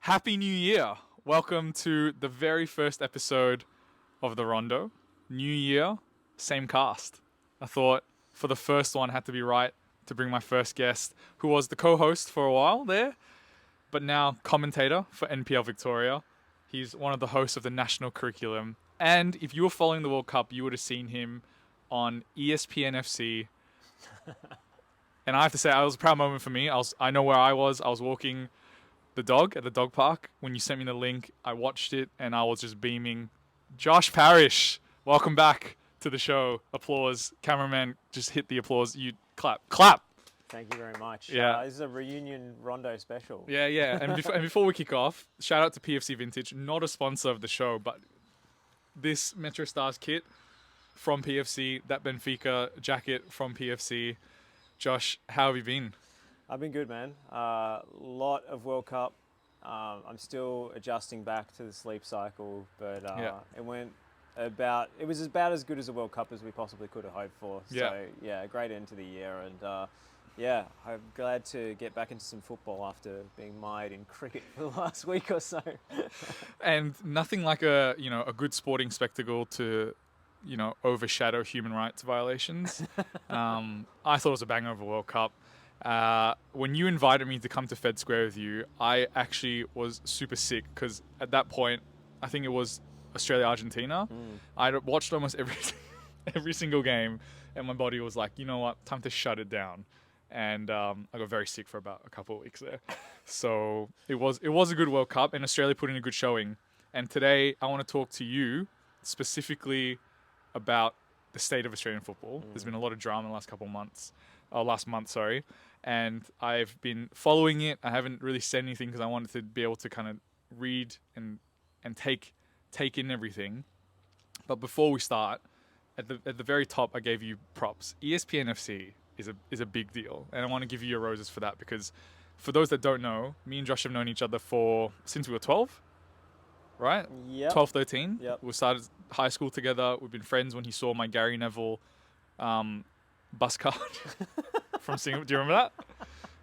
Happy New Year! Welcome to the very first episode of the Rondo. New year, same cast. I thought for the first one had to be right to bring my first guest, who was the co-host for a while there, but now commentator for NPL Victoria. He's one of the hosts of the national curriculum. And if you were following the World Cup, you would have seen him on ESPN FC. And I have to say, it was a proud moment for me. I know where I was. I was walking the dog at the dog park. When you sent me the link, I watched it and I was just beaming. Josh Parish, welcome back to the show. Applause. Cameraman, just hit the applause. You clap. Thank you very much. Yeah. This is a reunion Rondo special. Yeah. And before we kick off, shout out to PFC Vintage, not a sponsor of the show, but this Metro Stars kit from PFC, that Benfica jacket from PFC. Josh, how have you been? I've been good, man. Lot of World Cup. I'm still adjusting back to the sleep cycle, but it was about as good as a World Cup as we possibly could have hoped for. So a great end to the year, and I'm glad to get back into some football after being mired in cricket for the last week or so. And nothing like a good sporting spectacle to overshadow human rights violations. I thought it was a banger of a World Cup. When you invited me to come to Fed Square with you, I actually was super sick because at that point, I think it was Australia-Argentina. I'd watched almost every single game, and my body was like, you know what, time to shut it down. And I got very sick for about a couple of weeks there. So it was a good World Cup, and Australia put in a good showing. And today, I want to talk to you specifically about the state of Australian football. There's been a lot of drama in the last month, sorry. And I've been following it. I haven't really said anything because I wanted to be able to kind of read and take in everything. But before we start, at the very top, I gave you props. ESPN FC is a big deal, and I want to give you your roses for that because, for those that don't know, me and Josh have known each other since we were 12, right? Yep. 12, 13. Yep. We started high school together. We've been friends when he saw my Gary Neville bus card from Singapore. Do you remember that?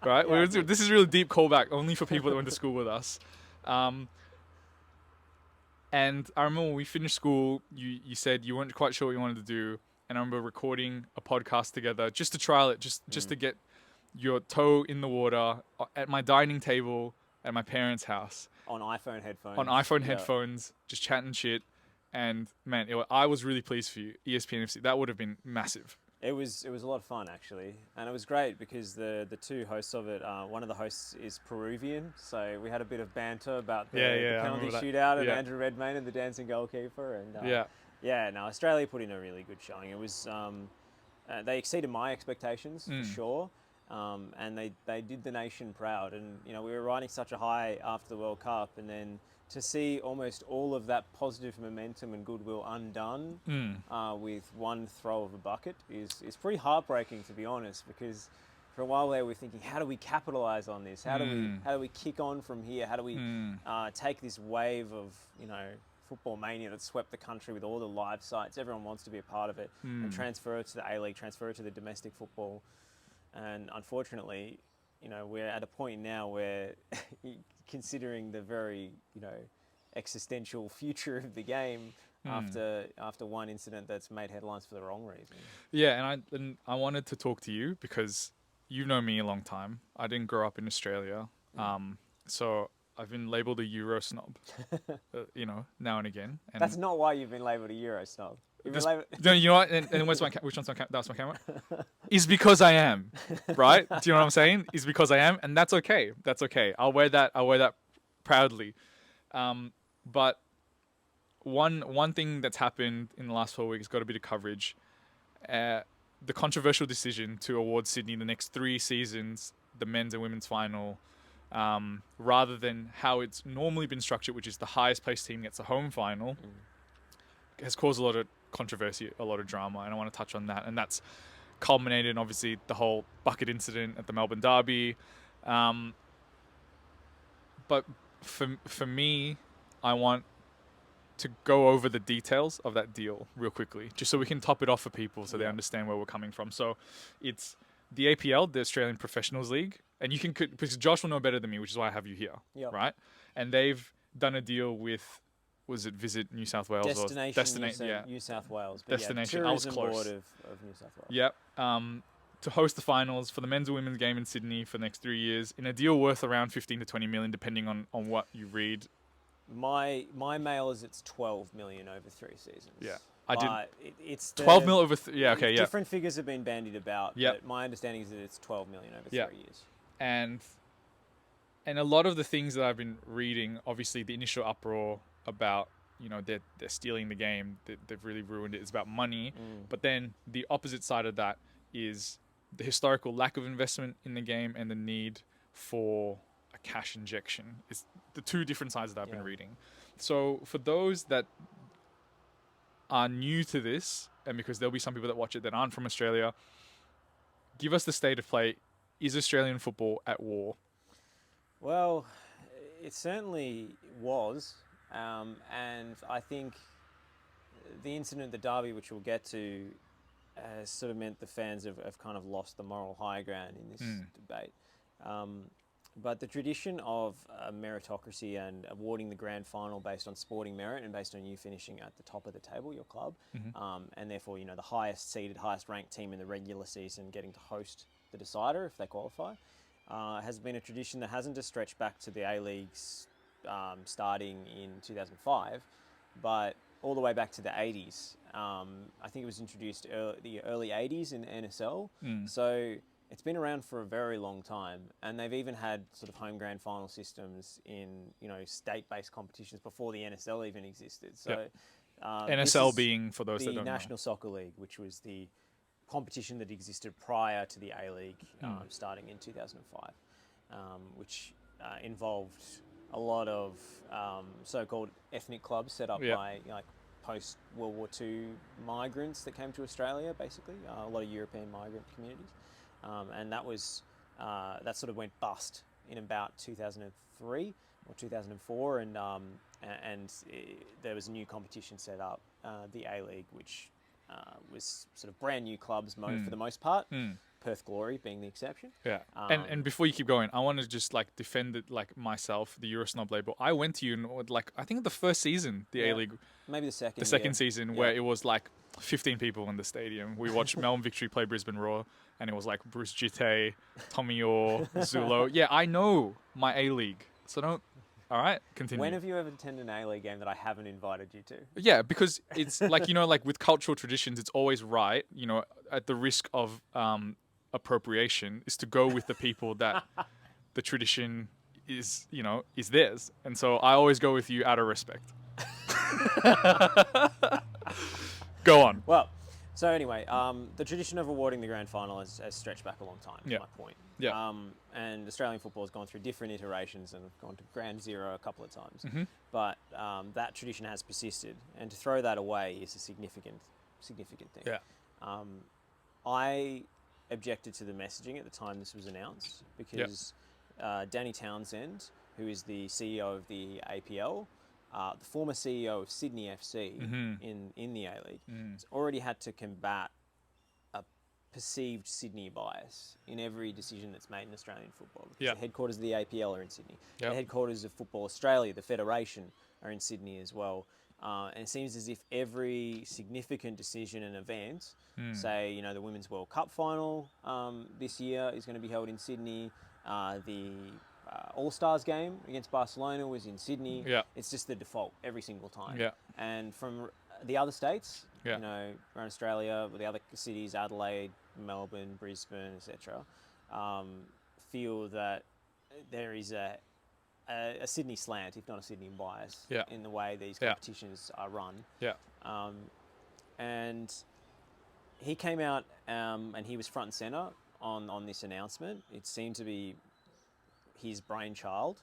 Right? Yeah. This is a really deep callback, only for people that went to school with us. And I remember when we finished school, you said you weren't quite sure what you wanted to do. And I remember recording a podcast together just to trial it, just to get your toe in the water at my dining table at my parents' house. On iPhone headphones. Just chatting shit. And man, I was really pleased for you. ESPN FC, that would have been massive. It was a lot of fun, actually, and it was great because the two hosts of it, one of the hosts is Peruvian, so we had a bit of banter about the penalty shootout and Andrew Redmayne and the dancing goalkeeper, and Australia put in a really good showing. It was they exceeded my expectations for sure, and they did the nation proud, and we were riding such a high after the World Cup, and then to see almost all of that positive momentum and goodwill undone with one throw of a bucket is pretty heartbreaking, to be honest, because for a while there we're thinking, how do we capitalize on this? How do we kick on from here? How do we take this wave of football mania that swept the country with all the live sites? Everyone wants to be a part of it and transfer it to the A-League, transfer it to the domestic football. And unfortunately, we're at a point now where, considering the very, existential future of the game after one incident that's made headlines for the wrong reason. Yeah, and I wanted to talk to you because you've known me a long time. I didn't grow up in Australia, so I've been labelled a Euro snob, now and again. And that's not why you've been labelled a Euro snob. You know what? And which one's that's my camera? Is because I am, right? Do you know what I'm saying? Is because I am, and that's okay. That's okay. I'll wear that proudly. But one thing that's happened in the last 4 weeks, got a bit of coverage. The controversial decision to award Sydney the next 3 seasons, the men's and women's final, rather than how it's normally been structured, which is the highest placed team gets a home final, has caused a lot of controversy, a lot of drama, and I want to touch on that. And that's culminated in, obviously, the whole bucket incident at the Melbourne Derby. But for me, I want to go over the details of that deal real quickly, just so we can top it off for people so they understand where we're coming from. So it's the APL, the Australian Professionals League, and you can, because Josh will know better than me, which is why I have you here, right? and they've done a deal with, was it Visit New South Wales Destination New South Wales. But Destination. Yeah, I was Tourism close. Board of New South Wales. Yep. To host the finals for the men's and women's game in Sydney for the next 3 years in a deal worth around 15 to 20 million, depending on what you read. My mail is it's 12 million over 3 seasons. Yeah. It's 12 mil over. Okay. Yeah. Different figures have been bandied about. Yep. But my understanding is that it's 12 million over 3 years. And a lot of the things that I've been reading, obviously the initial uproar about, they're stealing the game, they've really ruined it. It's about money. But then the opposite side of that is the historical lack of investment in the game and the need for a cash injection. It's the two different sides that I've been reading. So for those that are new to this, and because there'll be some people that watch it that aren't from Australia, give us the state of play. Is Australian football at war? Well, it certainly was. And I think the incident, the derby, which we'll get to, has sort of meant the fans have kind of lost the moral high ground in this debate. But the tradition of meritocracy and awarding the grand final based on sporting merit and based on you finishing at the top of the table, your club, and therefore, the highest seeded, highest ranked team in the regular season getting to host the decider if they qualify, has been a tradition that hasn't just stretched back to the A-Leagues starting in 2005, but all the way back to the 80s. I think it was introduced the early 80s in the NSL. So it's been around for a very long time, and they've even had sort of home grand final systems in state-based competitions before the NSL even existed. So NSL being, for those that don't know, the National Soccer League, which was the competition that existed prior to the A-League starting in 2005, which involved a lot of so-called ethnic clubs set up by post-World War II migrants that came to Australia, basically, a lot of European migrant communities. And that was that sort of went bust in about 2003 or 2004, and there was a new competition set up, the A-League, which was sort of brand new clubs for the most part. Perth Glory being the exception. Yeah. And before you keep going, I want to just defend it myself, the Eurosnob label. I went to you in I think the first season, the A-League. Maybe the second. The second season where it was 15 people in the stadium. We watched Melbourne Victory play Brisbane Roar, and it was Bruce Jitte, Tommy Orr, Zulo. Yeah, I know my A-League. So don't... All right, continue. When have you ever attended an A-League game that I haven't invited you to? Yeah, because it's with cultural traditions, it's always right, at the risk of appropriation, is to go with the people that the tradition is theirs. And so I always go with you out of respect. Go on. Well, so anyway, the tradition of awarding the grand final has stretched back a long time, is my point. Yeah. And Australian football has gone through different iterations and gone to ground zero a couple of times. But that tradition has persisted, and to throw that away is a significant thing. Yeah. I objected to the messaging at the time this was announced because Danny Townsend, who is the CEO of the APL, the former CEO of Sydney FC in the A-League, has already had to combat a perceived Sydney bias in every decision that's made in Australian football. Because the headquarters of the APL are in Sydney. The headquarters of Football Australia, the federation, are in Sydney as well. And it seems as if every significant decision and event, say, the Women's World Cup final this year is going to be held in Sydney, the All-Stars game against Barcelona was in Sydney. Yeah. It's just the default every single time. Yeah. And from the other states, around Australia, the other cities, Adelaide, Melbourne, Brisbane, etc., feel that there is a Sydney slant, if not a Sydney bias, in the way these competitions are run. Yeah. And he came out and he was front and centre on this announcement. It seemed to be his brainchild.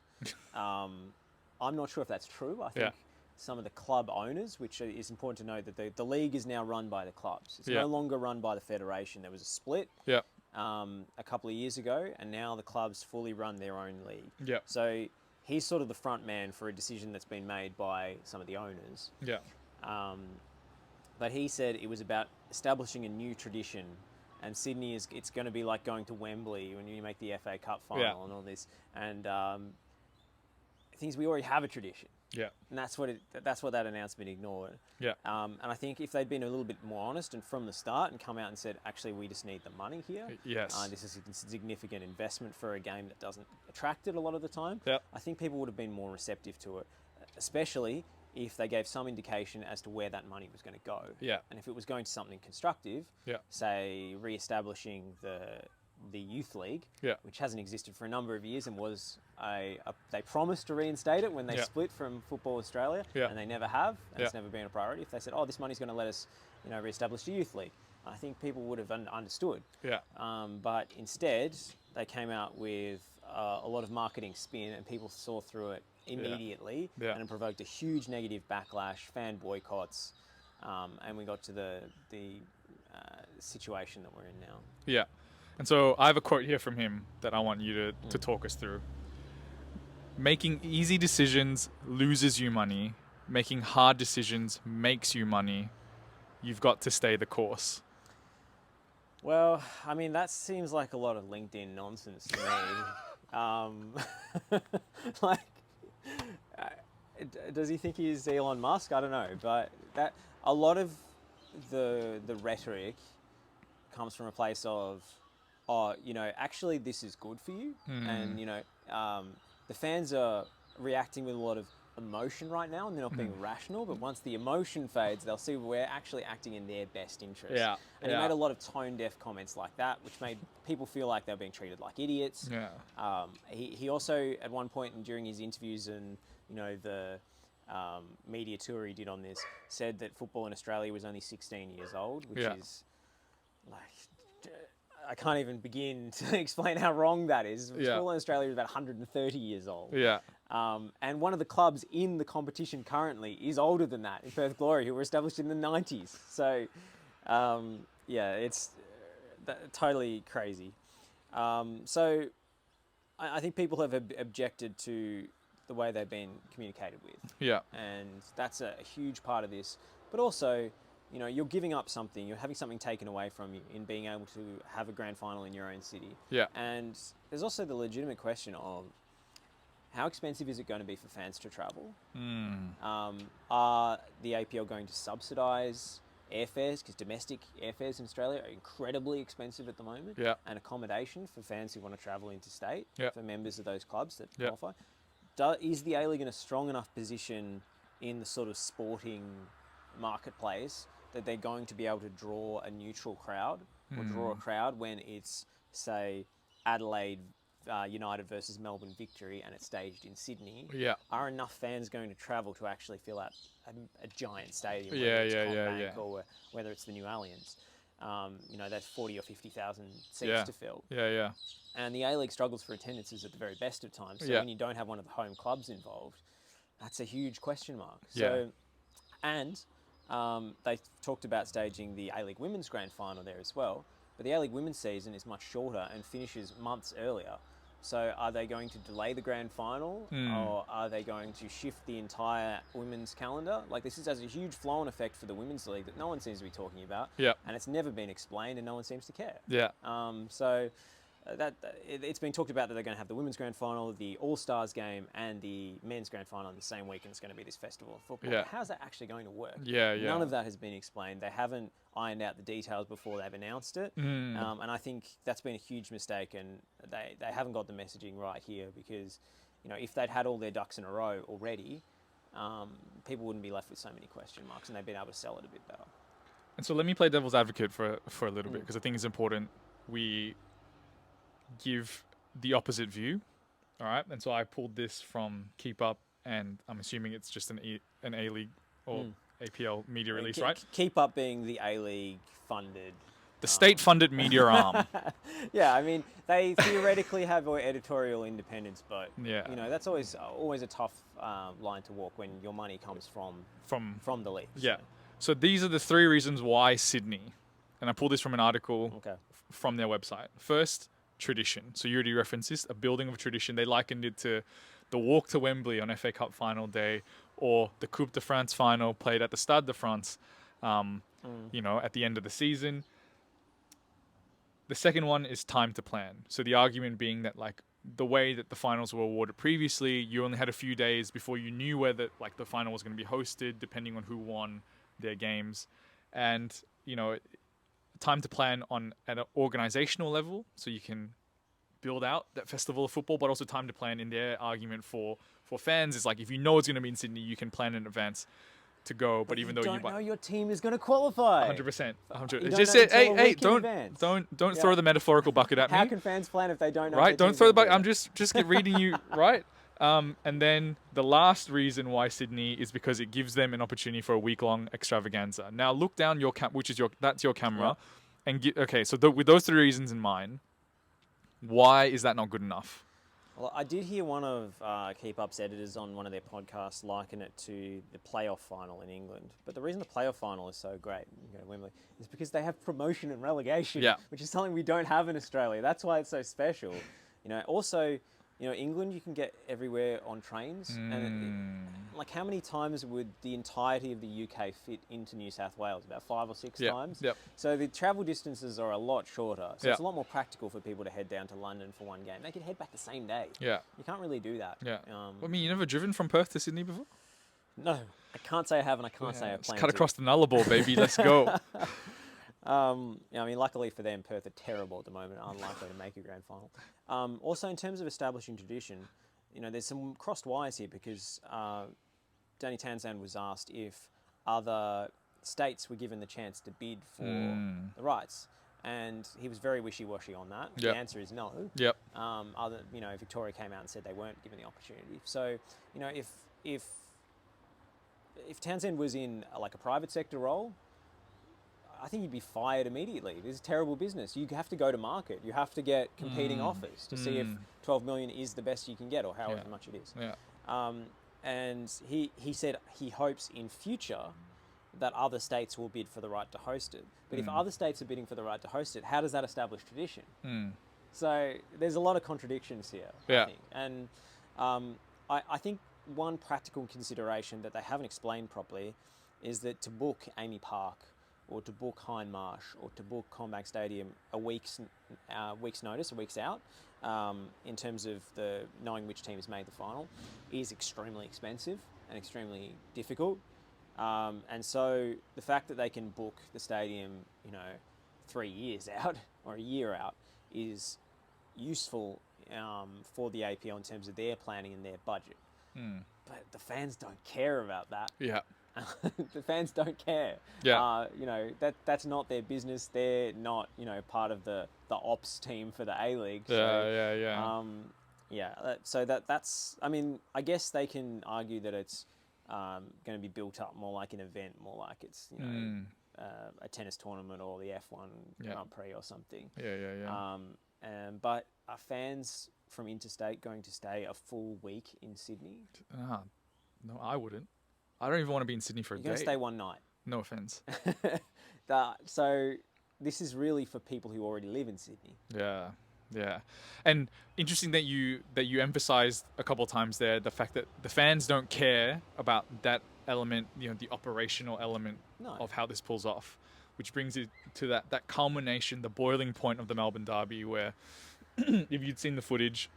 I'm not sure if that's true. I think some of the club owners, which is important to note that the league is now run by the clubs. It's no longer run by the federation. There was a split a couple of years ago, and now the clubs fully run their own league. Yeah. So he's sort of the front man for a decision that's been made by some of the owners. Yeah. But he said it was about establishing a new tradition, and Sydney it's going to be like going to Wembley when you make the FA Cup final and all this. And things we already have a tradition. Yeah. And that's what that announcement ignored. Yeah. And I think if they'd been a little bit more honest and from the start and come out and said, actually, we just need the money here. Yes. This is a significant investment for a game that doesn't attract it a lot of the time. Yeah. I think people would have been more receptive to it, especially if they gave some indication as to where that money was going to go. Yeah. And if it was going to something constructive, say re-establishing the youth league, which hasn't existed for a number of years and was they promised to reinstate it when they split from Football Australia, and they never have, and it's never been a priority. If they said, this money's going to let us, re-establish the youth league, I think people would have understood. Yeah. But instead, they came out with a lot of marketing spin, and people saw through it immediately, and it provoked a huge negative backlash, fan boycotts, and we got to the situation that we're in now. Yeah. And so I have a quote here from him that I want you to talk us through. Making easy decisions loses you money. Making hard decisions makes you money. You've got to stay the course. Well, I mean, that seems like a lot of LinkedIn nonsense to me. Does he think he's Elon Musk? I don't know. But that a lot of the rhetoric comes from a place of, actually this is good for you. And, the fans are reacting with a lot of emotion right now and they're not being rational, but once the emotion fades, they'll see we're actually acting in their best interest. Yeah. And he made a lot of tone-deaf comments like that, which made people feel like they were being treated like idiots. Yeah. He also, at one point and during his interviews and, the media tour he did on this, said that football in Australia was only 16 years old, which is like... I can't even begin to explain how wrong that is. Football in Australia is about 130 years old. Yeah. And one of the clubs in the competition currently is older than that, in Perth Glory, who were established in the 90s. So, it's totally crazy. So I think people have objected to the way they've been communicated with. Yeah. And that's a huge part of this. But also... you're giving up something, you're having something taken away from you in being able to have a grand final in your own city. Yeah. And there's also the legitimate question of how expensive is it going to be for fans to travel? Are the APL going to subsidise airfares? Because domestic airfares in Australia are incredibly expensive at the moment. Yeah. And accommodation for fans who want to travel interstate, for members of those clubs that qualify. Is the A-League in a strong enough position in the sort of sporting marketplace that they're going to be able to draw a neutral crowd or draw a crowd when it's, say, Adelaide United versus Melbourne Victory and it's staged in Sydney? Yeah. Are enough fans going to travel to actually fill out a giant stadium? Or whether it's the new Allianz. That's 40 or 50,000 seats to fill. Yeah. And the A-League struggles for attendances at the very best of times. So when you don't have one of the home clubs involved, that's a huge question mark. So, and they talked about staging the A-League Women's Grand Final there as well. But the A-League Women's season is much shorter and finishes months earlier. So are they going to delay the Grand Final or are they going to shift the entire women's calendar? Like, this has a huge flow-on effect for the Women's League that no one seems to be talking about. Yeah. And it's never been explained and no one seems to care. Yeah. It's been talked about that they're going to have the Women's Grand Final, the All-Stars game, and the Men's Grand Final in the same week, and it's going to be this festival of football. Yeah. How's that actually going to work? Yeah. None of that has been explained. They haven't ironed out the details before they've announced it. And I think that's been a huge mistake, and they haven't got the messaging right here because, if they'd had all their ducks in a row already, people wouldn't be left with so many question marks, and they've been able to sell it a bit better. And so let me play devil's advocate for a little bit, because I think it's important we give the opposite view. All right. And so I pulled this from Keep Up, and I'm assuming it's just an A-League or APL media release, right? Keep Up being the A-League funded. The state-funded media arm. Yeah, I mean, they theoretically have editorial independence, but that's always a tough line to walk when your money comes from the league. Yeah. So these are the 3 reasons why Sydney, and I pulled this from an article from their website. First, tradition. So you already referenced this, a building of tradition. They likened it to the walk to Wembley on FA Cup final day, or the Coupe de France final played at the Stade de France, at the end of the season. The second one is time to plan. So the argument being that, like, the way that the finals were awarded previously, you only had a few days before you knew whether like the final was going to be hosted, depending on who won their games, and time to plan on at an organizational level, so you can build out that festival of football, but also time to plan in their argument for fans is like, if you know it's going to be in Sydney, you can plan in advance to go. But even though you don't know your team is going to qualify, 100%, 100%. It's just hey, don't throw the metaphorical bucket at me. How can fans plan if they don't know? Right, don't throw the bucket. I'm just reading you right. And then the last reason why Sydney is because it gives them an opportunity for a week-long extravaganza. Now look down your that's your camera, and with those 3 reasons in mind, why is that not good enough? Well, I did hear one of Keep Up's editors on one of their podcasts liken it to the playoff final in England. But the reason the playoff final is so great, Wembley, is because they have promotion and relegation, which is something we don't have in Australia. That's why it's so special. Also, England you can get everywhere on trains, and like how many times would the entirety of the UK fit into New South Wales? About 5 or 6 times. Yep. So the travel distances are a lot shorter. So it's a lot more practical for people to head down to London for one game. They could head back the same day. Yeah. You can't really do that. Yeah. You never driven from Perth to Sydney before? No, I can't say I have, and I can't say I plan to. Cut across the Nullarbor, baby. Let's go. Luckily for them, Perth are terrible at the moment, unlikely to make a grand final. Also, in terms of establishing tradition, there's some crossed wires here because Danny Townsend was asked if other states were given the chance to bid for the rights, and he was very wishy-washy on that. Yep. The answer is no. Yep. Victoria came out and said they weren't given the opportunity. So, if Townsend was in like a private sector role, I think you'd be fired immediately. This is terrible business. You have to go to market. You have to get competing offers to see if 12 million is the best you can get, or however much it is. Yeah. And he said he hopes in future that other states will bid for the right to host it. But if other states are bidding for the right to host it, how does that establish tradition? So there's a lot of contradictions here, I think. And I think one practical consideration that they haven't explained properly is that to book Amy Park, or to book Hindmarsh, or to book Combank Stadium a week's notice, a week's out, in terms of knowing which team has made the final, is extremely expensive and extremely difficult. And so the fact that they can book the stadium, 3 years out or a year out is useful for the APL in terms of their planning and their budget. But the fans don't care about that. Yeah. The fans don't care. Yeah. That's not their business. They're not, part of the ops team for the A-League. So that's. I guess they can argue that it's going to be built up more like an event, more like it's a tennis tournament or the F1 Grand Prix or something. But are fans from interstate going to stay a full week in Sydney? No, I wouldn't. I don't even want to be in Sydney for a day. You're going to stay one night. No offense. So this is really for people who already live in Sydney. Yeah. And interesting that you emphasized a couple of times there the fact that the fans don't care about that element, the operational element of how this pulls off, which brings it to that culmination, the boiling point of the Melbourne Derby, where if you'd seen the footage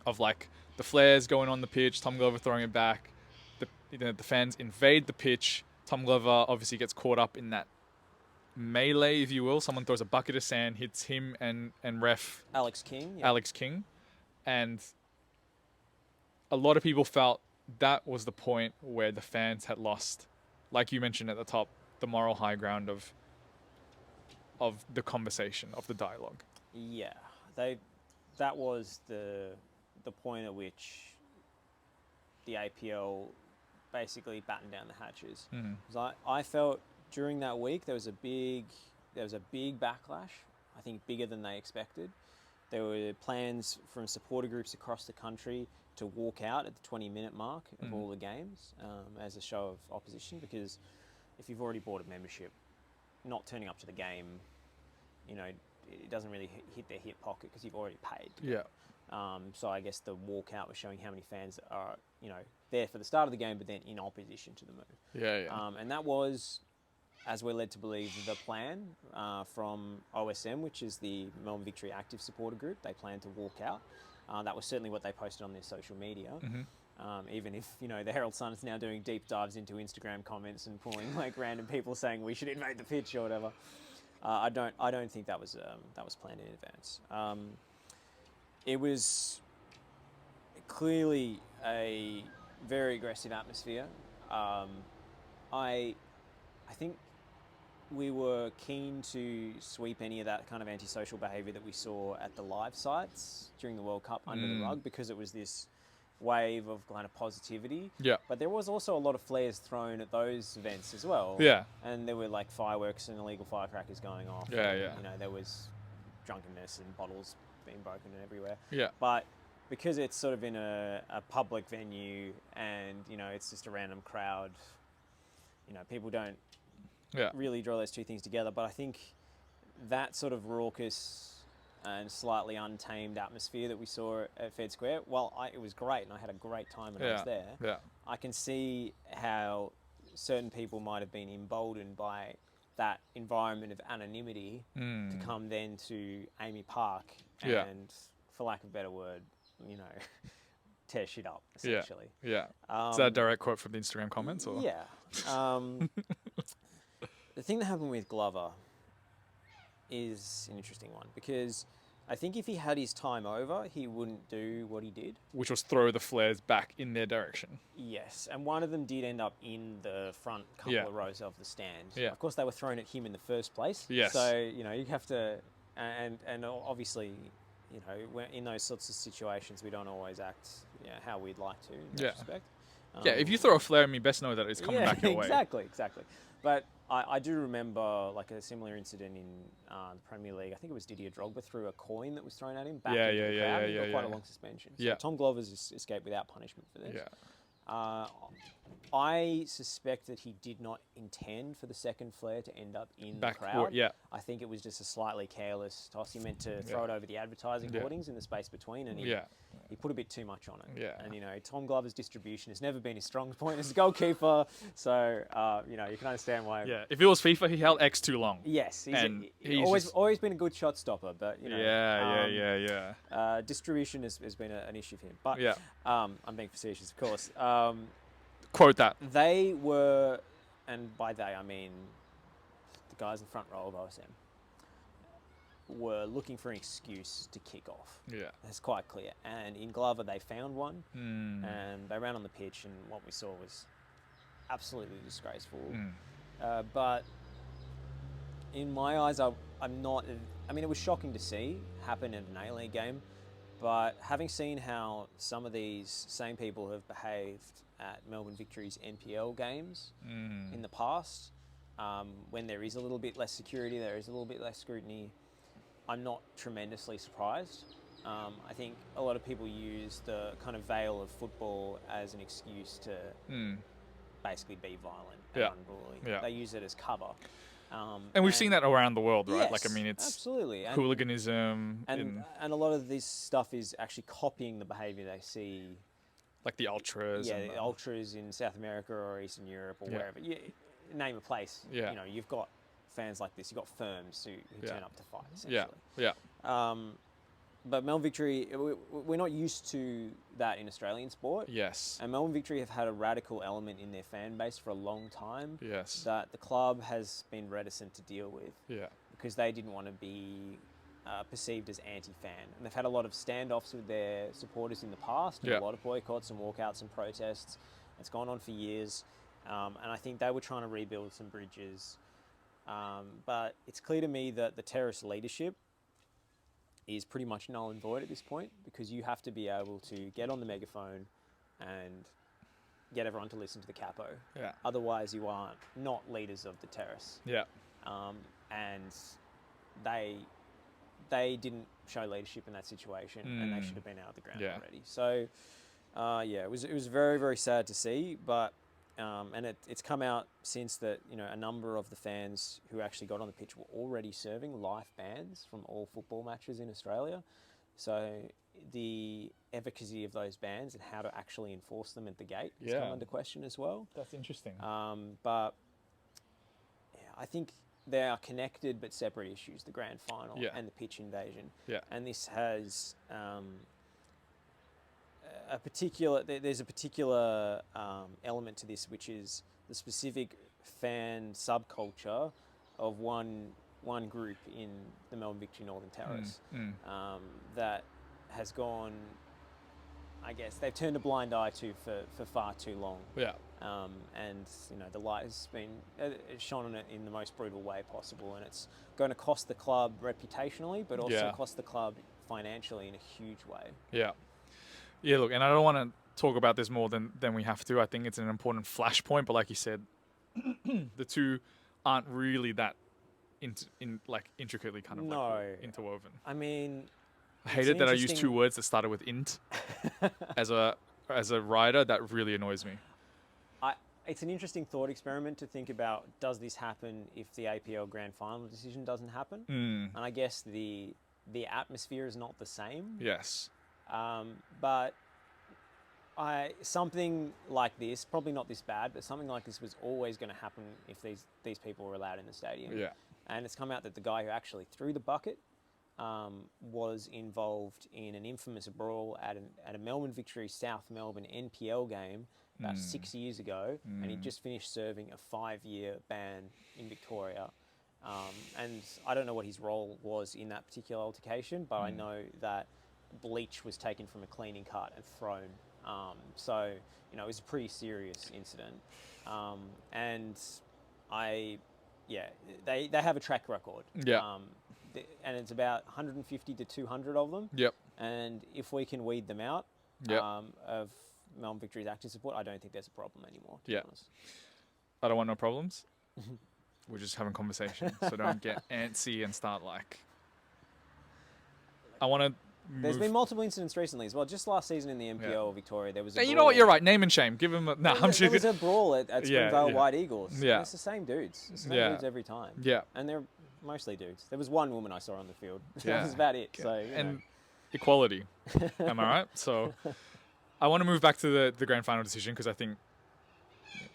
of like the flares going on the pitch, Tom Glover throwing it back, the fans invade the pitch. Tom Glover obviously gets caught up in that melee, if you will. Someone throws a bucket of sand, hits him and ref Alex King. Alex King. And a lot of people felt that was the point where the fans had lost, like you mentioned at the top, the moral high ground of the conversation, of the dialogue. Yeah. That was the point at which the APL basically battened down the hatches. Because I felt during that week there was a big backlash. I think bigger than they expected. There were plans from supporter groups across the country to walk out at the 20-minute mark of all the games as a show of opposition, because if you've already bought a membership, not turning up to the game, it doesn't really hit their hip pocket because you've already paid. Yeah. So I guess the walkout was showing how many fans are, there for the start of the game, but then in opposition to the move. Yeah. And that was, as we're led to believe, the plan from OSM, which is the Melbourne Victory Active supporter group. They plan to walk out. That was certainly what they posted on their social media. Mm-hmm. Even if, you know, the Herald Sun is now doing deep dives into Instagram comments and pulling like random people saying we should invade the pitch or whatever. I don't think that was planned in advance. It was clearly a very aggressive atmosphere. I think we were keen to sweep any of that kind of antisocial behaviour that we saw at the live sites during the World Cup under the rug, because it was this wave of kind of positivity. Yeah. But there was also a lot of flares thrown at those events as well. Yeah. And there were like fireworks and illegal firecrackers going off. Yeah, and, yeah. You know, there was drunkenness and bottles being broken and everywhere. Yeah. But because it's sort of in a public venue and, you know, it's just a random crowd, you know, people don't really draw those two things together. But I think that sort of raucous and slightly untamed atmosphere that we saw at Fed Square, it was great and I had a great time when I was there. I can see how certain people might have been emboldened by that environment of anonymity to come then to Amy Park and, for lack of a better word, you know, tear shit up, essentially. Yeah. Is that a direct quote from the Instagram comments? Or? Yeah. The thing that happened with Glover is an interesting one, because I think if he had his time over, he wouldn't do what he did. Which was throw the flares back in their direction. Yes, and one of them did end up in the front couple of rows of the stand. Yeah. Of course, they were thrown at him in the first place. Yes. So, you know, you have to, and obviously, you know, in those sorts of situations, we don't always act, you know, how we'd like to in that respect. If you throw a flare at me, best know that it's coming back your way. Exactly. But I do remember like a similar incident in the Premier League. I think it was Didier Drogba threw a coin that was thrown at him back into the crowd. He got quite a long suspension. So Tom Glover's escaped without punishment for this. Yeah. I suspect that he did not intend for the second flare to end up in the crowd. I think it was just a slightly careless toss. He meant to throw it over the advertising hoardings in the space between, and he put a bit too much on it. Yeah. And, you know, Tom Glover's distribution has never been his strong point as a goalkeeper. So, you know, you can understand why. Yeah. If it was FIFA, he held X too long. Yes. He's always been a good shot stopper, but, you know. Distribution has been an issue for him. But I'm being facetious, of course. Quote that. They were, and by they I mean the guys in the front row of OSM, were looking for an excuse to kick off. Yeah. That's quite clear. And in Glover, they found one, and they ran on the pitch, and what we saw was absolutely disgraceful. But in my eyes, I'm not... I mean, it was shocking to see happen in an A-League game, but having seen how some of these same people have behaved at Melbourne Victory's NPL games in the past, when there is a little bit less security, there is a little bit less scrutiny, I'm not tremendously surprised. I think a lot of people use the kind of veil of football as an excuse to basically be violent and unruly. Yeah. They use it as cover. And we've seen that around the world, right? Yes, like, I mean, it's absolutely. hooliganism. And a lot of this stuff is actually copying the behaviour they see. Like the ultras. Yeah, the ultras in South America or Eastern Europe or wherever. You name a place. Yeah. You know, you've got fans like this. You've got firms who turn up to fight, essentially. Yeah. But Melbourne Victory, we're not used to that in Australian sport. Yes. And Melbourne Victory have had a radical element in their fan base for a long time. Yes. That the club has been reticent to deal with. Yeah. Because they didn't want to be perceived as anti-fan. And they've had a lot of standoffs with their supporters in the past, and a lot of boycotts and walkouts and protests. It's gone on for years. And I think they were trying to rebuild some bridges. But it's clear to me that the terrorist leadership is pretty much null and void at this point, because you have to be able to get on the megaphone and get everyone to listen to the capo. Yeah. Otherwise, you are not leaders of the terrorists. Yeah. And they didn't show leadership in that situation, and they should have been out of the ground already. So, it was very, very sad to see, but and it's come out since that, you know, a number of the fans who actually got on the pitch were already serving life bans from all football matches in Australia. So the efficacy of those bans and how to actually enforce them at the gate has come under question as well. That's interesting. But I think they are connected but separate issues, the grand final and the pitch invasion. Yeah. And this has there's a particular element to this, which is the specific fan subculture of one group in the Melbourne Victory Northern Terrace that has gone. I guess they've turned a blind eye to for far too long. Yeah. And the light has been shone on it in the most brutal way possible, and it's going to cost the club reputationally, but also cost the club financially in a huge way. Yeah. Yeah, look, and I don't want to talk about this more than we have to. I think it's an important flashpoint, but like you said, the two aren't really that intricately kind of interwoven. I mean, I hate it that I use two words that started with int as a writer. That really annoys me. It's an interesting thought experiment to think about, does this happen if the APL Grand Final decision doesn't happen? And I guess the atmosphere is not the same. Yes. But something like this, probably not this bad, but something like this was always going to happen if these people were allowed in the stadium. Yeah. And it's come out that the guy who actually threw the bucket was involved in an infamous brawl at a Melbourne Victory South Melbourne NPL game about 6 years ago, and he just finished serving a 5-year ban in Victoria. And I don't know what his role was in that particular altercation, but I know that bleach was taken from a cleaning cart and thrown. So, it was a pretty serious incident. And they have a track record. Yeah. And it's about 150 to 200 of them. Yep. And if we can weed them out of Melbourne Victory's active support, I don't think there's a problem anymore, to be honest. I don't want no problems. We're just having conversation, so don't get antsy and start I want to. There's been multiple incidents recently as well. Just last season in the NPL Victoria, there was a brawl. You know what? You're right. Name and shame. Give him. There was a brawl at Springvale White Eagles. Yeah. It's the same dudes. It's the same dudes every time. Yeah. And they're mostly dudes. There was one woman I saw on the field. That was about it. So equality. Am I right? So I want to move back to the grand final decision, because I think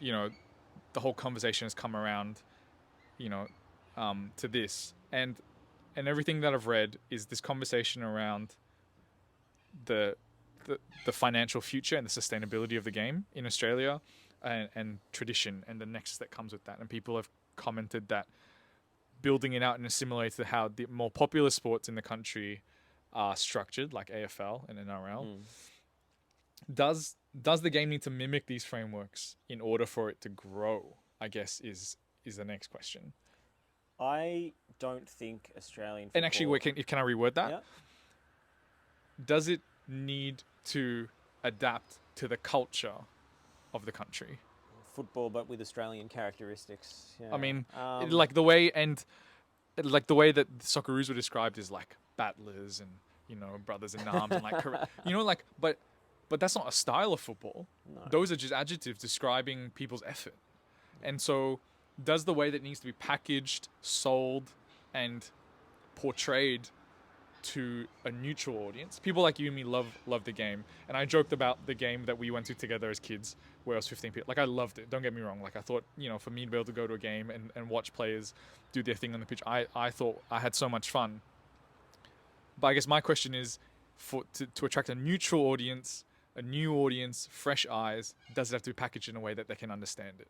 the whole conversation has come around to this, and everything that I've read is this conversation around the financial future and the sustainability of the game in Australia, and tradition and the nexus that comes with that. And people have commented that building it out in a similar way to how the more popular sports in the country are structured, like AFL and NRL. Does the game need to mimic these frameworks in order for it to grow, I guess, is the next question. I don't think Australian football... And actually, can I reword that? Yeah. Does it need to adapt to the culture of the country? Football, but with Australian characteristics. Yeah. I mean, the way that the Socceroos were described as like battlers and brothers in arms and but that's not a style of football. No. Those are just adjectives describing people's effort. And so, does the way that it needs to be packaged, sold, and portrayed to a neutral audience? People like you and me love the game, and I joked about the game that we went to together as kids, where I was 15 people. I loved it. Don't get me wrong. I thought, for me to be able to go to a game and watch players do their thing on the pitch, I thought I had so much fun. But I guess my question is, to attract a neutral audience, a new audience, fresh eyes, does it have to be packaged in a way that they can understand it?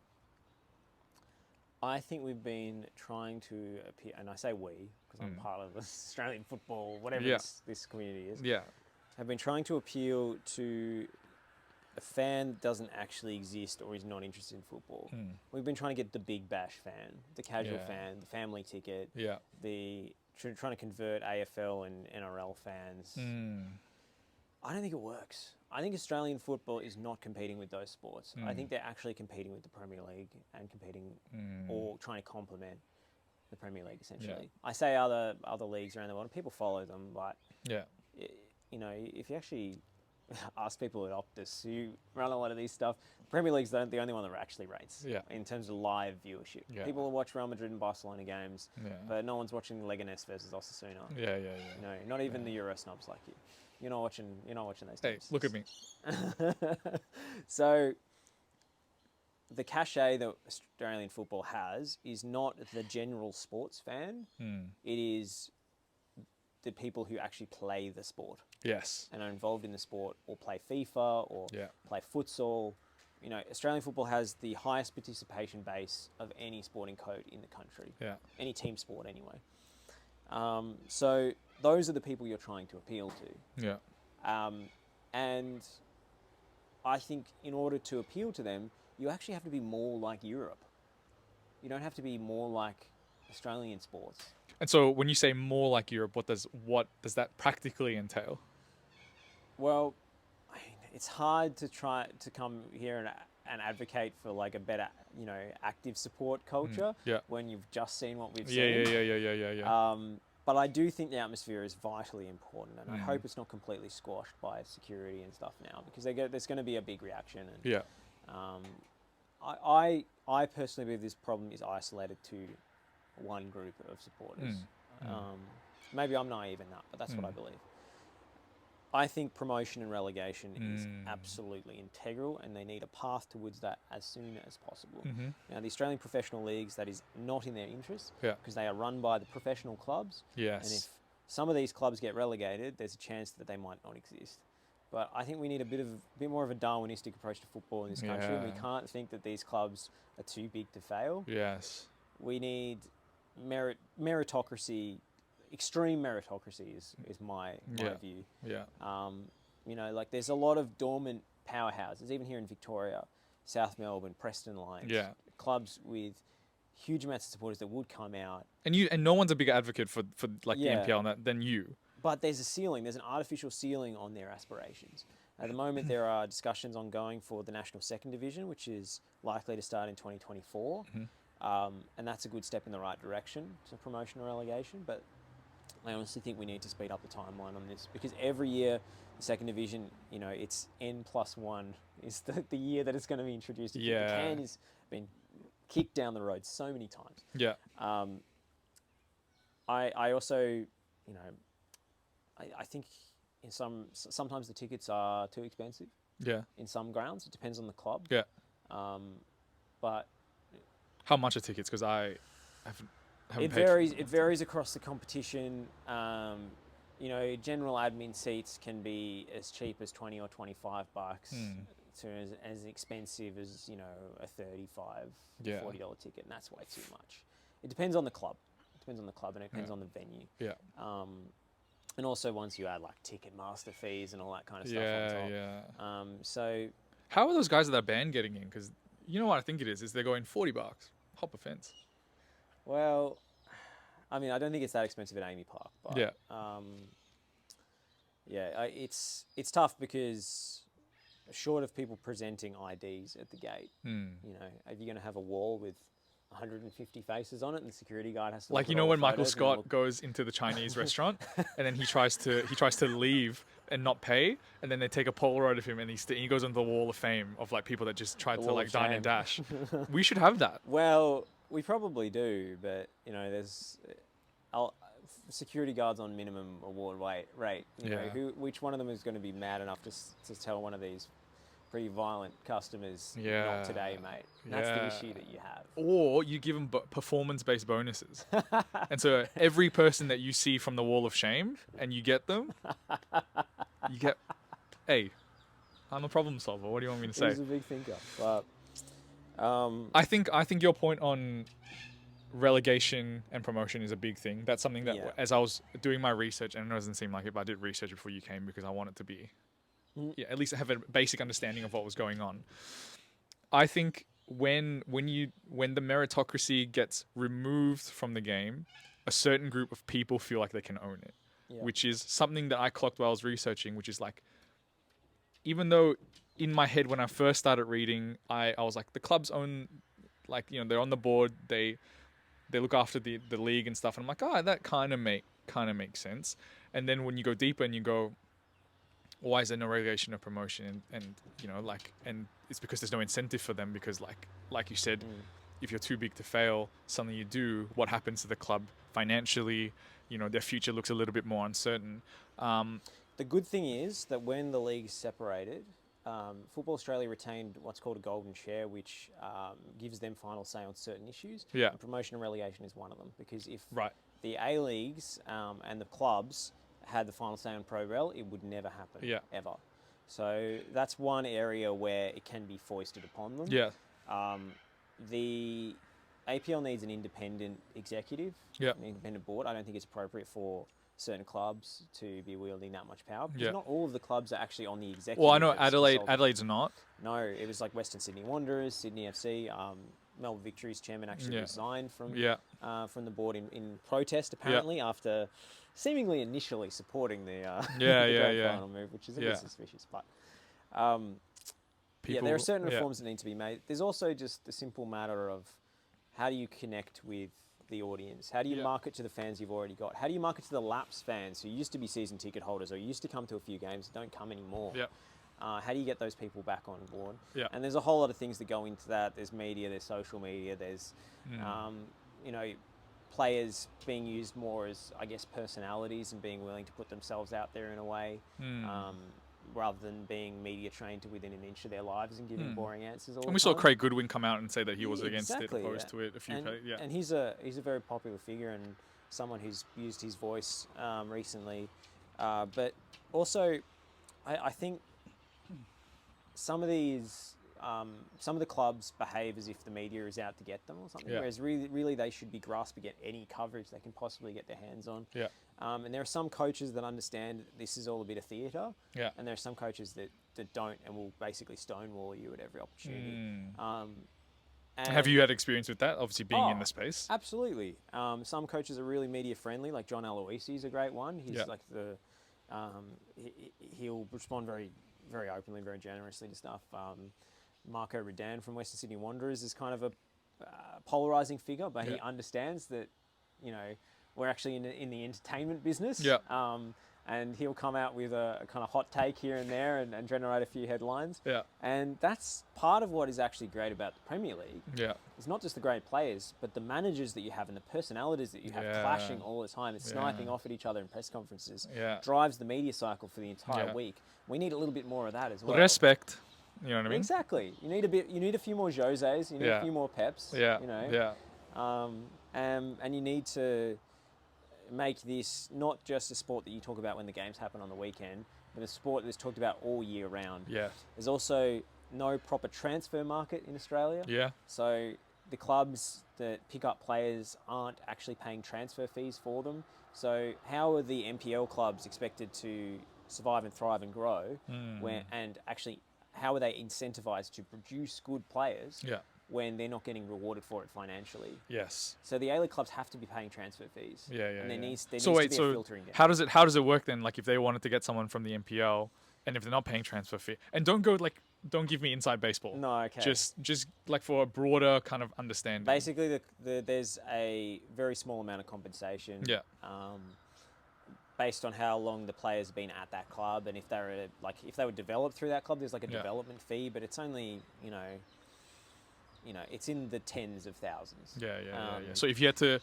I think we've been trying to appear, and I say we, because I'm part of the Australian football, whatever this community is, have been trying to appeal to a fan that doesn't actually exist or is not interested in football. We've been trying to get the big bash fan, the casual fan, the family ticket, trying to convert AFL and NRL fans. I don't think it works. I think Australian football is not competing with those sports. I think they're actually competing with the Premier League and competing or trying to complement the Premier League, essentially. I say other leagues around the world, people follow them, but if you actually ask people at Optus who run a lot of these stuff, Premier League's the only one that actually rates in terms of live viewership. People will watch Real Madrid and Barcelona games, but no one's watching Leganés versus Osasuna. Not even the Euro snobs like you. You're not watching those games. Hey, look at me. So the cachet that Australian football has is not the general sports fan. It is the people who actually play the sport. Yes. and are involved in the sport or play FIFA or play futsal, you know, Australian football has the highest participation base of any sporting code in the country. Yeah. Any team sport anyway. So those are the people you're trying to appeal to. Yeah. And I think in order to appeal to them, you actually have to be more like Europe. You don't have to be more like Australian sports. And so when you say more like Europe, what does that practically entail? Well, it's hard to try to come here and advocate for like a better, you know, active support culture when you've just seen what we've seen. Yeah. But I do think the atmosphere is vitally important, and I hope it's not completely squashed by security and stuff now, because there's going to be a big reaction. And, I personally believe this problem is isolated to one group of supporters. Maybe I'm naive in that, but that's what I believe. I think promotion and relegation is absolutely integral, and they need a path towards that as soon as possible. Now, the Australian professional leagues, that is not in their interest, because they are run by the professional clubs. Yes. And if some of these clubs get relegated, there's a chance that they might not exist. But I think we need a bit more of a Darwinistic approach to football in this country. We can't think that these clubs are too big to fail. Yes. We need meritocracy. Extreme meritocracy is my view. Yeah. You know, like there's a lot of dormant powerhouses, even here in Victoria, South Melbourne, Preston Lions. Yeah. Clubs with huge amounts of supporters that would come out. And no one's a bigger advocate for like the NPL than you. But there's a ceiling. There's an artificial ceiling on their aspirations. At the moment, there are discussions ongoing for the National Second Division, which is likely to start in 2024. And that's a good step in the right direction to promotion or relegation. But I honestly think we need to speed up the timeline on this, because every year the second division, you know, it's N+1 is the year that it's going to be introduced. The can has been kicked down the road so many times. Yeah. I also, you know, I think sometimes the tickets are too expensive. Yeah. In some grounds, it depends on the club. Yeah. But how much are tickets? Because I haven't. It varies across the competition. You know, general admin seats can be as cheap as $20 or $25 to as expensive as, you know, a $35, $40 ticket, and that's way too much. It depends on the club. And it depends on the venue. Yeah. And also once you add like Ticketmaster fees and all that kind of stuff on top. So how are those guys at that band getting in? Because you know what I think it is they're going $40. Hop a fence. Well, I mean, I don't think it's that expensive at Amy Park, but it's tough because short of people presenting IDs at the gate, you know, are you going to have a wall with 150 faces on it, and the security guard has to like, you know, when Michael Scott goes into the Chinese restaurant and then he tries to leave and not pay, and then they take a Polaroid of him and he goes on the wall of fame of like people that just tried to like dine and dash. We should have that. Well, we probably do, but you know, there's security guards on minimum award rate. You know, which one of them is going to be mad enough to tell one of these pretty violent customers, not today, mate? And that's the issue that you have. Or you give them performance-based bonuses. And so every person that you see from the wall of shame and you get them, you get, hey, I'm a problem solver. What do you want me to say? He's a big thinker. But I think your point on relegation and promotion is a big thing. That's something that as I was doing my research, and it doesn't seem like it, but I did research before you came because I wanted to be at least have a basic understanding of what was going on. I think when the meritocracy gets removed from the game, a certain group of people feel like they can own it, which is something that I clocked while I was researching, which is like, even though in my head when I first started reading, I was like, the clubs own, like, you know, they're on the board, they look after the league and stuff, and I'm like, that kind of makes sense. And then when you go deeper and you go, why is there no relegation or promotion? And you know, like, and it's because there's no incentive for them, because like you said, if you're too big to fail, something you do, what happens to the club financially? You know, their future looks a little bit more uncertain. The good thing is that when the leagues separated, Football Australia retained what's called a golden share, which gives them final say on certain issues. Yeah. And promotion and relegation is one of them, because if the A-leagues and the clubs had the final say on Pro-Rel, it would never happen, Yeah. ever. So that's one area where it can be foisted upon them. Yeah. The APL needs an independent executive, Yeah. an independent board. I don't think it's appropriate for certain clubs to be wielding that much power, because Yeah. not all of the clubs are actually on the executive. Well, I know as consultants. Adelaide's not. No, it was like Western Sydney Wanderers, Sydney FC. Melbourne Victory's chairman actually resigned from the board in protest, apparently, after seemingly initially supporting the grand final move, which is a bit suspicious. But there are certain reforms that need to be made. There's also just the simple matter of how do you connect with the audience? How do you market to the fans you've already got? How do you market to the lapsed fans who used to be season ticket holders or used to come to a few games, don't come anymore? Yeah. How do you get those people back on board? Yeah. And there's a whole lot of things that go into that. There's media, there's social media, there's, players being used more as, I guess, personalities and being willing to put themselves out there in a way, rather than being media trained to within an inch of their lives and giving boring answers all the time. And we saw Craig Goodwin come out and say that he was against it, opposed to it a few times. And he's a very popular figure and someone who's used his voice recently. But also, I think some of the clubs behave as if the media is out to get them or something, whereas really they should be grasping at any coverage they can possibly get their hands on. Yeah. And there are some coaches that understand this is all a bit of theatre, and there are some coaches that don't and will basically stonewall you at every opportunity. And have you had experience with that, obviously being in the space? Absolutely. Some coaches are really media friendly, like John Aloisi is a great one. He's like he'll respond very, very openly, very generously to stuff. Marco Redan from Western Sydney Wanderers is kind of a polarising figure, but he understands that, we're actually in the entertainment business. Yeah. And he'll come out with a kind of hot take here and there and generate a few headlines. Yeah. And that's part of what is actually great about the Premier League. Yeah. It's not just the great players, but the managers that you have and the personalities that you have clashing all the time and sniping off at each other in press conferences drives the media cycle for the entire week. We need a little bit more of that as well. Respect. You know what I mean? Exactly. You need a few more Joses. You need a few more Peps. Yeah. And you need to make this not just a sport that you talk about when the games happen on the weekend, but a sport that's talked about all year round. Yeah. There's also no proper transfer market in Australia. Yeah. So the clubs that pick up players aren't actually paying transfer fees for them. So how are the NPL clubs expected to survive and thrive and grow? And actually, how are they incentivized to produce good players? Yeah. When they're not getting rewarded for it financially. Yes. So the A-League clubs have to be paying transfer fees. Yeah. And there needs to be a filtering down. How does it work then? Like if they wanted to get someone from the NPL and if they're not paying transfer fee, and don't give me inside baseball. No, okay. Just like for a broader kind of understanding. Basically, there's a very small amount of compensation. Yeah. Based on how long the players have been at that club, and if they were developed through that club, there's like a development fee, but it's only it's in the tens of thousands. Yeah. So if you had to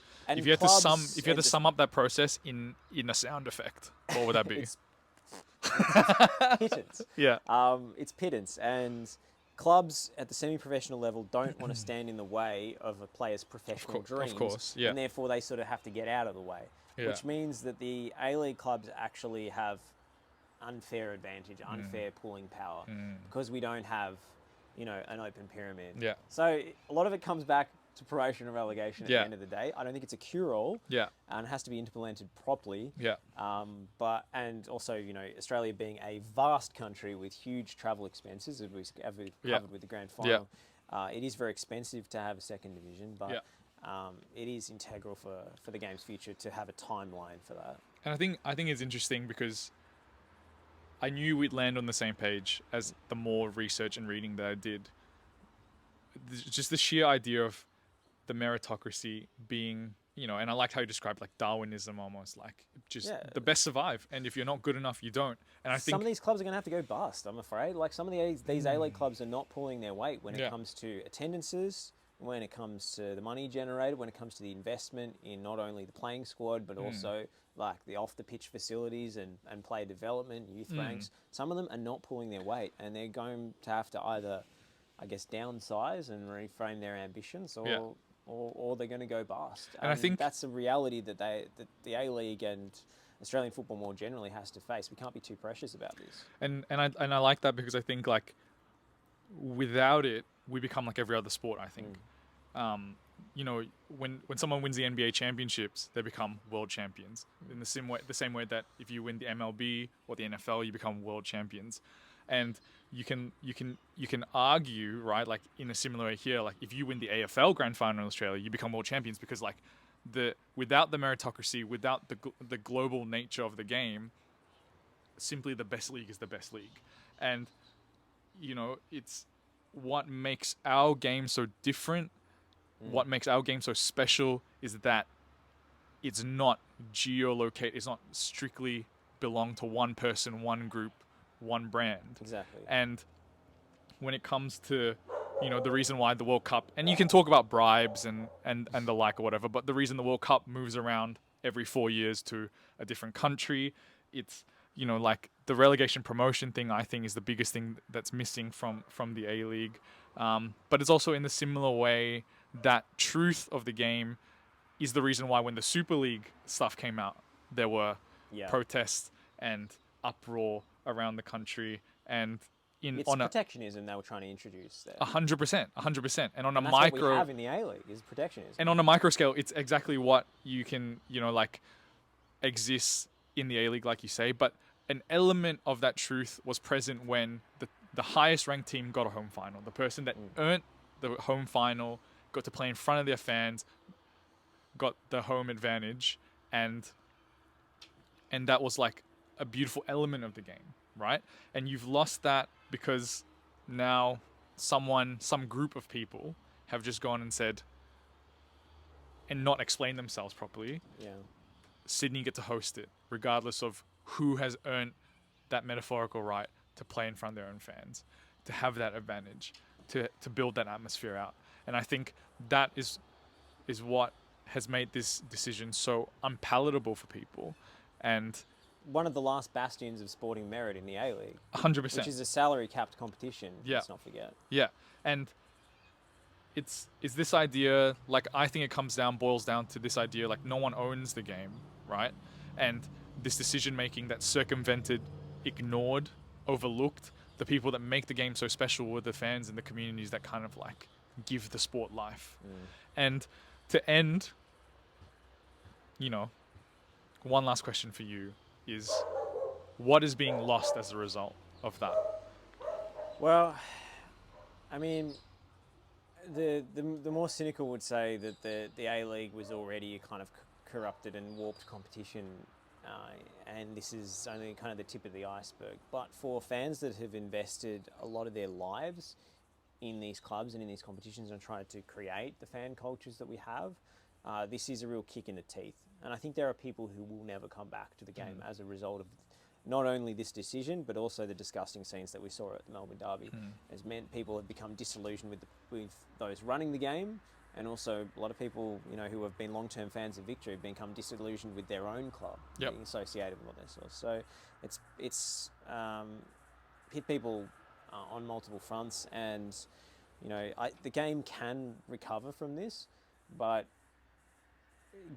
sum up that process in a sound effect, what would that be? It's pittance. Yeah. It's pittance, and clubs at the semi-professional level don't want to stand in the way of a player's professional dreams. Of course, yeah. And therefore they sort of have to get out of the way, which means that the A-League clubs actually have unfair advantage, unfair pulling power, because we don't have an open pyramid. Yeah. So a lot of it comes back to promotion and relegation at the end of the day. I don't think it's a cure-all. Yeah. And it has to be implemented properly. Yeah. And also, Australia being a vast country with huge travel expenses, as we've covered with the grand final, it is very expensive to have a second division, but it is integral for the game's future to have a timeline for that. And I think it's interesting because I knew we'd land on the same page as the more research and reading that I did. Just the sheer idea of the meritocracy being, and I liked how you described like Darwinism almost, like just the best survive. And if you're not good enough, you don't. And I think some of these clubs are going to have to go bust, I'm afraid. Like some of these A-League clubs are not pulling their weight when it comes to attendances, when it comes to the money generated, when it comes to the investment in not only the playing squad, but also like the off-the-pitch facilities and player development, youth ranks. Some of them are not pulling their weight, and they're going to have to either, I guess, downsize and reframe their ambitions, or they're going to go bust. And I think that's a reality that the A-League and Australian football more generally has to face. We can't be too precious about this. And I like that, because I think like without it, we become like every other sport. I think, you know, when someone wins the NBA championships, they become world champions. In the same way that if you win the MLB or the NFL, you become world champions. And you can argue, right, like in a similar way here, like if you win the AFL grand final in Australia, you become world champions, because like without the meritocracy, without the global nature of the game, simply the best league is the best league. And you know, it's what makes our game so different, what makes our game so special, is that it's not geolocated, it's not strictly belong to one person, one group, one brand. Exactly. And when it comes to, you know, the reason why the World Cup, and you can talk about bribes and the like or whatever, but the reason the World Cup moves around every 4 years to a different country, it's, you know, like the relegation promotion thing, I think, is the biggest thing that's missing from the A-League. But it's also in the similar way that truth of the game is the reason why when the Super League stuff came out, there were protests and uproar around the country. And it's protectionism they were trying to introduce there. 100%. And on a that's micro, what we have in the A-League is protectionism. And on a micro scale, it's exactly what you can, you know, like exists in the A-League, like you say. But an element of that truth was present when the highest ranked team got a home final. The person that earned the home final got to play in front of their fans, got the home advantage, and that was like a beautiful element of the game, right? And you've lost that because now some group of people have just gone and said, and not explained themselves properly. Yeah. Sydney get to host it, regardless of who has earned that metaphorical right to play in front of their own fans, to have that advantage, to build that atmosphere out. And I think that is what has made this decision so unpalatable for people. And one of the last bastions of sporting merit in the A-League. 100%. Which is a salary-capped competition, let's not forget. Yeah, and it's this idea, like, I think it boils down to this idea, like, no one owns the game, right? And this decision-making that circumvented, ignored, overlooked the people that make the game so special were the fans and the communities that kind of, like, give the sport life. And to end, you know, one last question for you is, what is being lost as a result of that? Well, I mean, the more cynical would say that the A-League was already a kind of corrupted and warped competition, and this is only kind of the tip of the iceberg. But for fans that have invested a lot of their lives in these clubs and in these competitions and tried to create the fan cultures that we have, this is a real kick in the teeth. And I think there are people who will never come back to the game as a result of not only this decision, but also the disgusting scenes that we saw at the Melbourne Derby. Has meant people have become disillusioned with those running the game, and also a lot of people, you know, who have been long-term fans of Victory have become disillusioned with their own club, being associated with all this stuff. So it's hit people on multiple fronts, and you know, the game can recover from this, but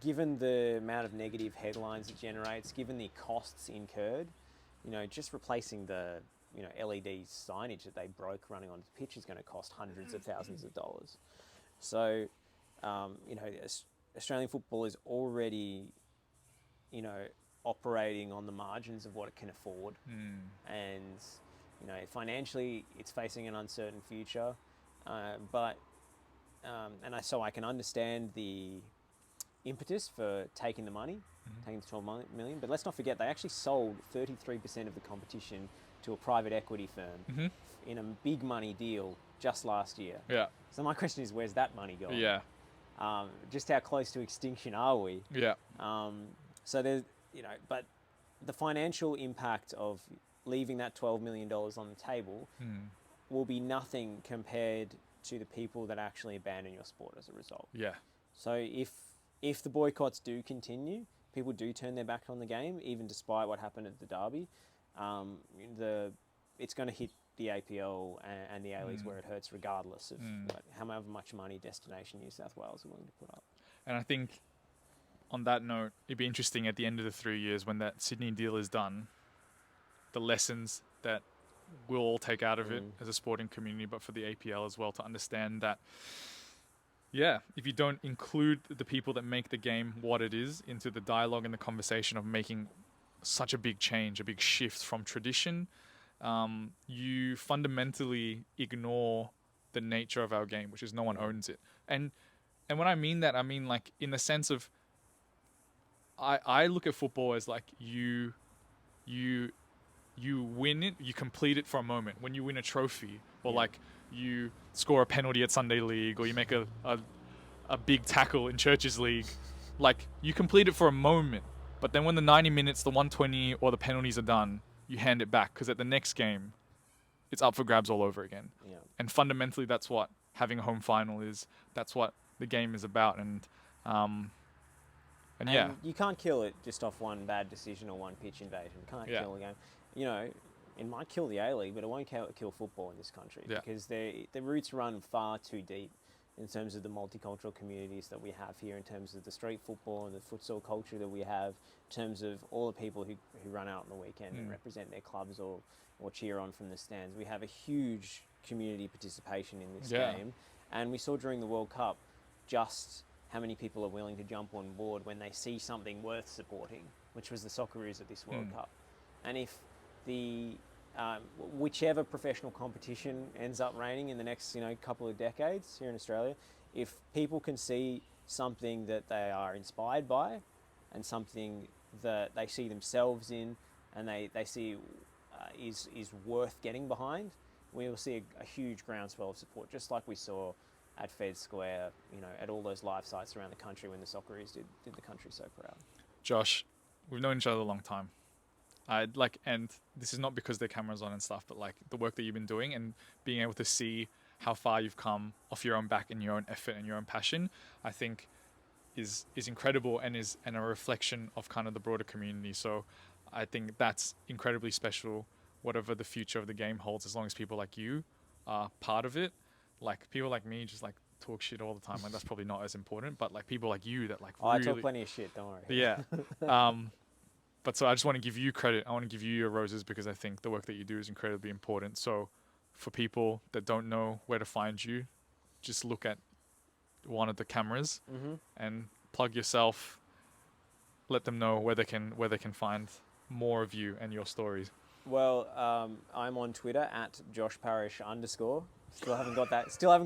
given the amount of negative headlines it generates, given the costs incurred, you know, just replacing the, you know, LED signage that they broke running on the pitch is going to cost hundreds of thousands of dollars. So, you know, Australian football is already, you know, operating on the margins of what it can afford. And, you know, financially it's facing an uncertain future. So I can understand the impetus for taking the money, taking the 12 million, but let's not forget they actually sold 33% of the competition to a private equity firm in a big money deal just last year. Yeah. So my question is, where's that money going? Yeah. Just how close to extinction are we? Yeah. So there's, you know, but the financial impact of leaving that $12 million on the table will be nothing compared to the people that actually abandon your sport as a result. Yeah. So if the boycotts do continue, people do turn their back on the game, even despite what happened at the Derby, it's going to hit the APL and the A-Leagues where it hurts, regardless of however much money Destination New South Wales are willing to put up. And I think on that note, it'd be interesting at the end of the 3 years when that Sydney deal is done, the lessons that we'll all take out of it as a sporting community, but for the APL as well, to understand that, yeah, if you don't include the people that make the game what it is into the dialogue and the conversation of making such a big change, a big shift from tradition, you fundamentally ignore the nature of our game, which is no one owns it. And when I mean that, I mean like in the sense of, I look at football as like you win it, you complete it for a moment. When you win a trophy, or like you score a penalty at Sunday League, or you make a big tackle in Churches League, like you complete it for a moment. But then when the 90 minutes, the 120, or the penalties are done, you hand it back, because at the next game, it's up for grabs all over again. Yeah. And fundamentally, that's what having a home final is. That's what the game is about. And yeah, you can't kill it just off one bad decision or one pitch invasion. You can't kill a game. You know, it might kill the A-League, but it won't kill football in this country, because the roots run far too deep in terms of the multicultural communities that we have here, in terms of the street football and the futsal culture that we have, in terms of all the people who run out on the weekend and represent their clubs or cheer on from the stands. We have a huge community participation in this game, and we saw during the World Cup just how many people are willing to jump on board when they see something worth supporting, which was the Socceroos at this World Cup. And if the whichever professional competition ends up reigning in the next couple of decades here in Australia, if people can see something that they are inspired by and something that they see themselves in and they see is worth getting behind, we will see a huge groundswell of support, just like we saw at Fed Square, at all those live sites around the country when the Socceroos did the country so proud. Josh, we've known each other a long time. And this is not because the camera's on and stuff, but like the work that you've been doing and being able to see how far you've come off your own back and your own effort and your own passion, I think is incredible and a reflection of kind of the broader community. So I think that's incredibly special, whatever the future of the game holds, as long as people like you are part of it. Like people like me just like talk shit all the time. Like that's probably not as important, but like people like you that like I talk plenty of shit, don't worry. Yeah. But so I just want to give you credit. I want to give you your roses, because I think the work that you do is incredibly important. So for people that don't know where to find you, just look at one of the cameras and plug yourself. Let them know where they can find more of you and your stories. Well, I'm on Twitter at Josh Parish _. Still haven't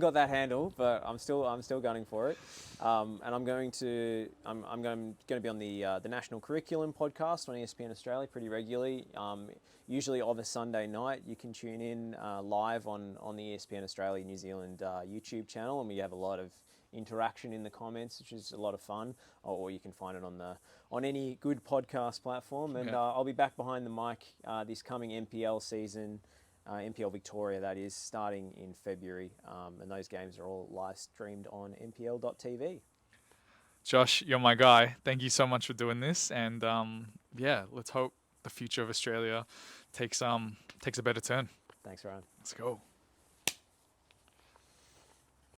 got that handle, but I'm still gunning for it. And I'm going to be on the National Curriculum podcast on ESPN Australia pretty regularly. Usually of a Sunday night, you can tune in live on the ESPN Australia New Zealand YouTube channel, and we have a lot of interaction in the comments, which is a lot of fun. Or you can find it on any good podcast platform. And I'll be back behind the mic this coming NPL season. NPL Victoria, that is, starting in February. And those games are all live streamed on npl.tv. Josh, you're my guy. Thank you so much for doing this. And let's hope the future of Australia takes a better turn. Thanks, Ryan. Let's go.